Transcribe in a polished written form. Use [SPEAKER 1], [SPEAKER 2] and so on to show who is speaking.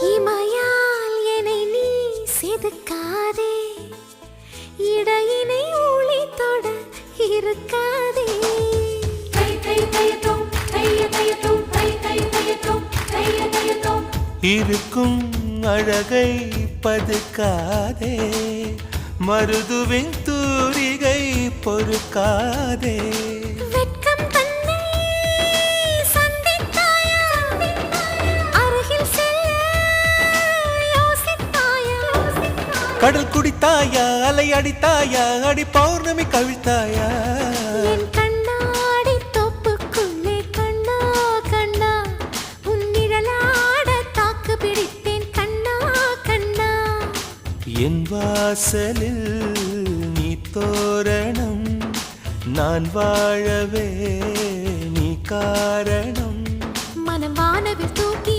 [SPEAKER 1] இமையால் என்னை நீ செதுக்காதே, இடையினை ஊழி தொட இருக்காதே.
[SPEAKER 2] இருக்கும் அழகை பதுக்காதே, மருதுவின் தூரிகை பொறுக்காதே.
[SPEAKER 1] வெட்கம் தன்னை சந்தித்தாயா, அருகில் செல்ல யோசித்தாயா?
[SPEAKER 2] கடல் குடித்தாயா, அலை அடித்தாயா, அடி பௌர்ணமி கவிழ்த்தாயா?
[SPEAKER 1] என் கண்ணாடி தோப்புக்குள்ளே கண்ணா கண்ணா, உன் நிழலாட தாக்கு பிடித்தேன் கண்ணா கண்ணா.
[SPEAKER 2] என் வாசலில் நீ தோரணம், நான் வாழவே நீ காரணம்.
[SPEAKER 1] மனம் வானவில் தூக்கி